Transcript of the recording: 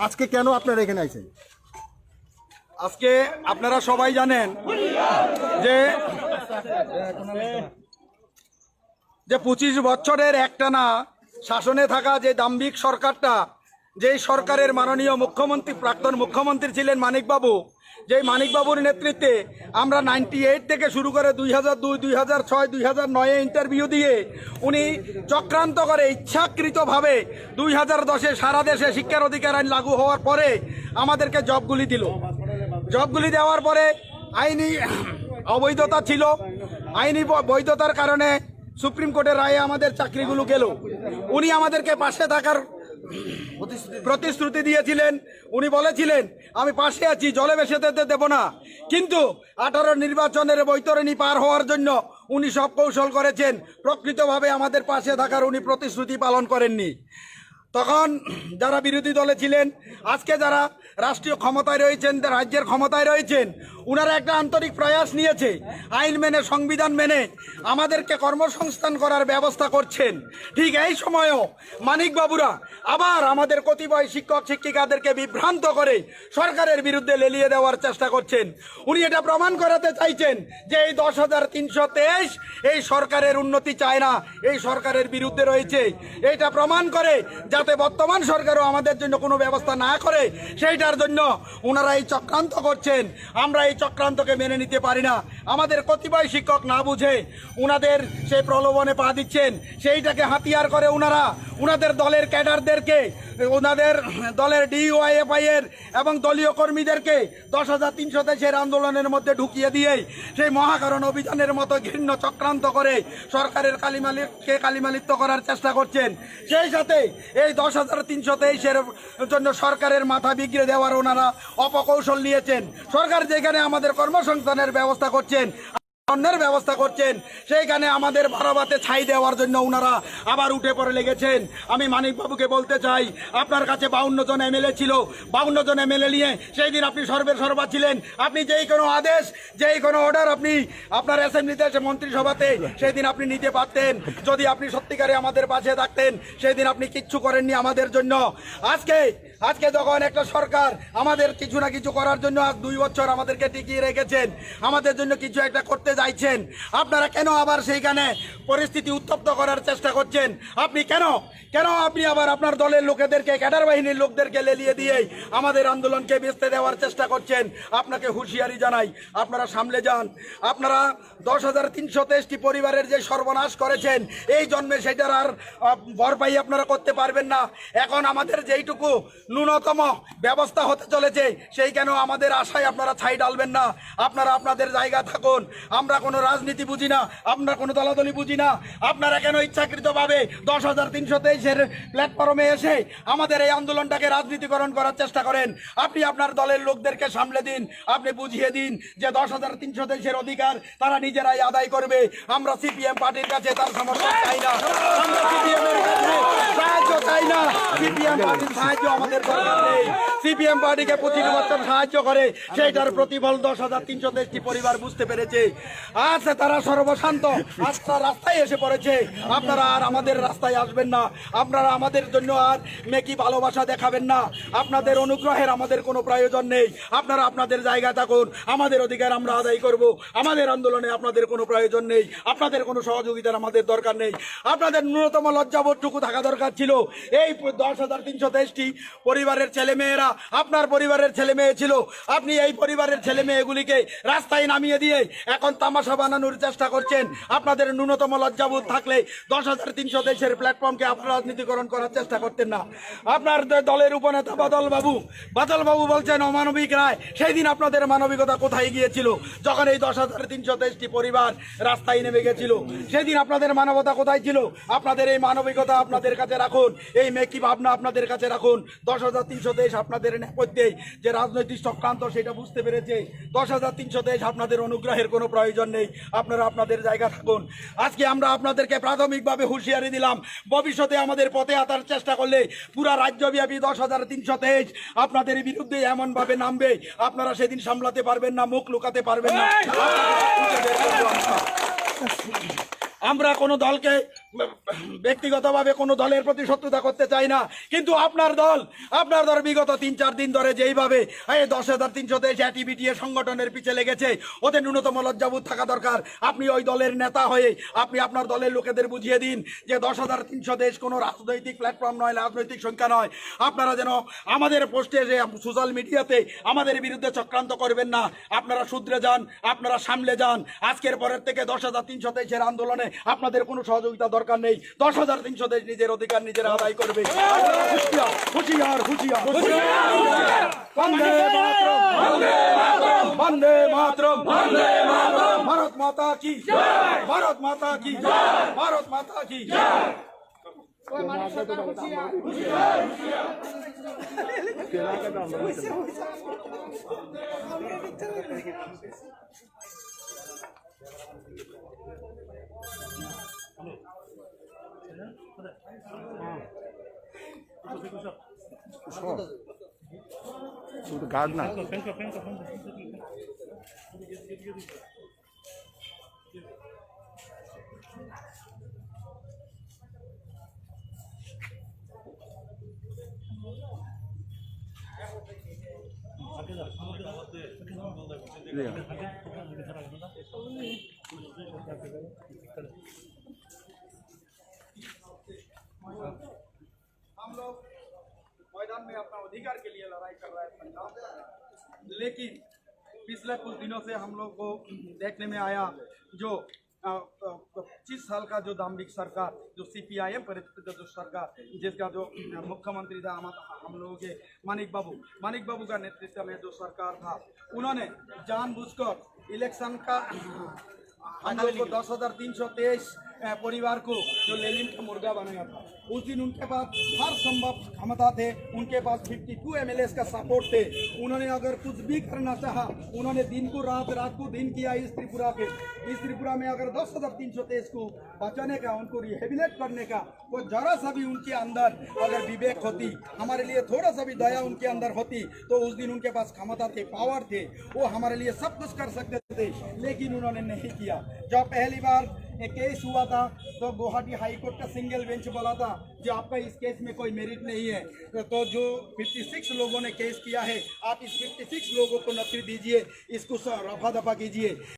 আজকে কেন আপনারা এখানে আছেন? আজকে আপনারা সবাই জানেন যে 25 বছরের একটানা শাসনে থাকা যে দাম্ভিক সরকারটা, যেই সরকারের মাননীয় মুখ্যমন্ত্রী প্রাক্তন মুখ্যমন্ত্রী ছিলেন মানিকবাবু, যেই মানিকবাবুর নেতৃত্বে আমরা 98 থেকে শুরু করে 2002, 2006, 2009 ইন্টারভিউ দিয়ে উনি চক্রান্ত করে ইচ্ছাকৃতভাবে 2010-এ সারা দেশে শিক্ষার অধিকার আইন লাগু হওয়ার পরে আমাদেরকে জবগুলি দিল। জবগুলি দেওয়ার পরে আইনি অবৈধতা ছিল, আইনি বৈধতার কারণে সুপ্রিম কোর্টের রায়ে আমাদের চাকরিগুলো গেল। উনি আমাদেরকে পাশে থাকার প্রতিশ্রুতি দিয়েছিলেন। উনি বলেছিলেন আমি পাশে আছি, জলে ভেসে যেতে দেব না। কিন্তু 18 নির্বাচনের বৈতরণী পার হওয়ার জন্য উনি সব কৌশল করেছেন। প্রকৃতভাবে আমাদের পাশে থাকার উনি প্রতিশ্রুতি পালন করেননি। তখন যারা বিরোধী দলে ছিলেন, আজকে যারা রাষ্ট্রীয় ক্ষমতায় রয়েছেন, রাজ্যের ক্ষমতায় রয়েছেন, ওনারা একটা আন্তরিক প্রয়াস নিয়েছে, আইন মেনে সংবিধান মেনে আমাদেরকে কর্মসংস্থান করার ব্যবস্থা করছেন। ঠিক এই সময়ও মানিকবাবুরা আবার আমাদের কতিপয় শিক্ষক শিক্ষিকাদেরকে বিভ্রান্ত করে সরকারের বিরুদ্ধে লেলিয়ে দেওয়ার চেষ্টা করছেন। উনি এটা প্রমাণ করাতে চাইছেন যে এই 10,323 এই সরকারের উন্নতি চায় না, এই সরকারের বিরুদ্ধে রয়েছে। এটা প্রমাণ করে যাতে বর্তমান সরকারও আমাদের জন্য কোনো ব্যবস্থা না করে, সেইটার জন্য ওনারা এই চক্রান্ত করছেন। আমরা এই চক্রান্তকে মেনে নিতে পারি না। আমাদের কতিপয় শিক্ষক না বুঝে ওনাদের সেই প্রলোভনে পা দিচ্ছেন। সেইটাকে হাতিয়ার করে ওনারা ওনাদের দলের ক্যাডারদেরকে, ওনাদের দলের ডিওয়াইএফআই এর এবং দলীয় কর্মীদেরকে 10,323 আন্দোলনের মধ্যে ঢুকিয়ে দিয়ে সেই মহাকারণ অভিযানের মতো ঘৃণ্য চক্রান্ত করে সরকারের কালিমালিপ্ত করার চেষ্টা করছেন। সেই সাথে এই 10,323 জন্য সরকারের মাথা বিগড়ে দেওয়ার ওনারা অপকৌশল নিয়েছেন। সরকার যেখানে আমাদের কর্মসংস্থানের ব্যবস্থা করছেন, অন্যের ব্যবস্থা করছেন, সেইখানে আমাদের ভাড়াবাতে ছাই দেওয়ার জন্য ওনারা আবার উঠে পড়ে লেগেছেন। আমি মানিকবাবুকে বলতে চাই, আপনার কাছে 52 জন এমএলএ ছিল। 52 জন এমএলএ নিয়ে সেই দিন আপনি সর্বা ছিলেন। আপনি যেই কোনো আদেশ, যেই কোনো অর্ডার আপনি আপনার অ্যাসেম্বলিতে এসে মন্ত্রিসভাতে সেই দিন আপনি নিতে পারতেন। যদি আপনি সত্যিকারে আমাদের পাশে থাকতেন, সেই দিন আপনি কিচ্ছু করেননি আমাদের জন্য। আজকে যখন একটা সরকার আমাদের কিছু না কিছু করার জন্য 2 বছর আমাদেরকে টিকিয়ে রেখেছেন, আমাদের জন্য কিছু একটা করতে যাইছেন, আপনারা কেন আবার সেইখানে পরিস্থিতি উত্তপ্ত করার চেষ্টা করছেন? আপনি কেন আপনি আবার আপনার দলের লোকেদেরকে, ক্যাডার বাহিনীর লোকদেরকে লেলিয়ে দিয়ে আমাদের আন্দোলনকে বেচতে দেওয়ার চেষ্টা করছেন? আপনাকে হুঁশিয়ারি জানাই, আপনারা সামলে যান। আপনারা 10,323 পরিবারের যে সর্বনাশ করেছেন, এই জন্মে সেটার আর ভরপাই আপনারা করতে পারবেন না। এখন আমাদের যেইটুকু ন্যূনতম ব্যবস্থা হতে চলেছে, সেই কেন আমাদের আশায় আপনারা ছাই ডালবেন না। আপনারা আপনাদের জায়গা থাকুন। আমরা কোনো রাজনীতি বুঝি না, আমরা কোনো দলাদলি বুঝি না। আপনারা কেন ইচ্ছাকৃতভাবে 10,323 প্ল্যাটফর্মে এসে আমাদের এই আন্দোলনটাকে রাজনীতিকরণ করার চেষ্টা করেন? আপনি আপনার দলের লোকদেরকে সামলে দিন, আপনি বুঝিয়ে দিন যে 10,323 অধিকার তারা নিজেরাই আদায় করবে। আমরা সিপিএম পার্টির কাছে তার সমর্থন চাই না, আমরা সিপিএম এর কাছে সাহায্য চাই না। সিপিএম পার্টির সাহায্য আমাদের দরকার নেই। সিপিএম পার্টিকে 25 বছর সাহায্য করে সেইটার প্রতিফল 10,323 পরিবার বুঝতে পেরেছে। আজ তারা সর্বশান্ত রাস্তায় এসে পড়েছে। আপনারা আর আমাদের রাস্তায় আসবেন না, আপনারা আমাদের জন্য আর মেকি ভালোবাসা দেখাবেন না। আপনাদের অনুগ্রহের আমাদের কোনো প্রয়োজন নেই। আপনারা আপনাদের জায়গায় থাকুন, আমাদের অধিকার আমরা আদায় করব। আমাদের আন্দোলনে আপনাদের কোনো প্রয়োজন নেই, আপনাদের কোনো সহযোগিতার আমাদের দরকার নেই। আপনাদের ন্যূনতম লজ্জাবোধটুকু থাকা দরকার ছিল এই 10,323টি পরিবারের ছেলে মেয়েরা আপনার পরিবারের ছেলে মেয়ে ছিল। আপনি এই পরিবারের ছেলে মেয়েগুলিকে রাস্তায় নামিয়ে দিয়ে এখন তামাশা বানানোর চেষ্টা করছেন। আপনাদের ন্যূনতম লজ্জাবোধ থাকলে 10,323-এর প্ল্যাটফর্মকে আপনারা রাজনীতিকরণ করার চেষ্টা করতেন না। আপনার দলের উপনেতা বাদল বাবু বলছেন অমানবিক রায়। সেই দিন আপনাদের মানবিকতা কোথায় গিয়েছিল? যখন এই 10,323টি পরিবার রাস্তায় নেমে গেছিল, সেদিন আপনাদের মানবতা কোথায় ছিল? আপনাদের এই মানবিকতা আপনাদের কাছে রাখুন, এই মেকি ভাবনা আপনাদের কাছে রাখুন। 10,323 আপনাদের নেপথ্যে যে রাজনৈতিক চক্রান্ত সেটা বুঝতে পেরেছে। 10,323 আপনাদের অনুগ্রহের কোনো প্রয়োজন নেই, আপনারা আপনাদের জায়গা থাকুন। আজকে আমরা আপনাদেরকে প্রাথমিকভাবে হুঁশিয়ারি দিলাম, ভবিষ্যতে আমাদের পথে আসার চেষ্টা করলে পুরা রাজ্যব্যাপী 10,323 আপনাদের বিরুদ্ধে এমনভাবে নামবে আপনারা সেদিন সামলাতে পারবেন না, মুখ লুকাতে পারবেন না। আমরা কোনো দলকে ব্যক্তিগতভাবে কোনো দলের প্রতি শত্রুতা করতে চাই না, কিন্তু আপনার দল বিগত 3-4 দিন ধরে যেইভাবে এই 10,323 অ্যাক্টিভিটি সংগঠনের পিছে লেগেছে, ওদের ন্যূনতম লজ্জাবোধ থাকা দরকার। আপনি ওই দলের নেতা হয়ে আপনি আপনার দলের লোকেদের বুঝিয়ে দিন যে 10,323 কোনো রাজনৈতিক প্ল্যাটফর্ম নয়, রাজনৈতিক সংখ্যা নয়। আপনারা যেন আমাদের পোস্টে যে সোশ্যাল মিডিয়াতে আমাদের বিরুদ্ধে চক্রান্ত করবেন না। আপনারা শুধরে যান, আপনারা সামলে যান। আজকের পরের থেকে 10,323-এর আন্দোলনে আপনাদের কোনো সহযোগিতা দরকার নেই। 10,323 নিজের অধিকার নিজের আদায় করবে। হুঁশিয়ার বন্দে মাতরম, ভারত মাতা কি জয়, ভারত মাতা কি জয়, ভারত মাতা কি জয়। গার্ড না हम लोग मैदान में अपना अधिकार के लिए लड़ाई कर रहे हैं पंजाब, लेकिन पिछले कुछ दिनों से हम लोग को देखने में आया जो 25 साल का जो दाम्भिक सरकार, जो CPIM परिस्थिति जो सरकार, जिसका जो मुख्यमंत्री था हम लोगों के मानिक बाबू का नेतृत्व में जो सरकार था, उन्होंने जानबूझकर इलेक्शन का हम लोग को 10,323 परिवार को जो लेलिन का मुर्गा बनाया था। उस दिन उनके पास हर संभव क्षमता थे, उनके पास 52 MLAs का सपोर्ट थे। उन्होंने अगर कुछ भी करना चाहा, उन्होंने दिन को रात को दिन किया। इस त्रिपुरा में अगर 10,323 को बचाने का, उनको रिहेबिलेट करने का वो जरा सा भी उनके अंदर अगर विवेक होती, हमारे लिए थोड़ा सा भी दया उनके अंदर होती, तो उस दिन उनके पास क्षमता थे, पावर थे, वो हमारे लिए सब कुछ कर सकते थे, लेकिन उन्होंने नहीं किया। जब पहली बार एक केस हुआ था तो गुवाहाटी हाई कोर्ट का सिंगल बेंच बोला था जो आपका इस केस में कोई मेरिट नहीं है, तो जो 56 लोगों ने केस किया है, आप इस 56 लोगों को नौकरी दीजिए, इसको रफा दफा कीजिए।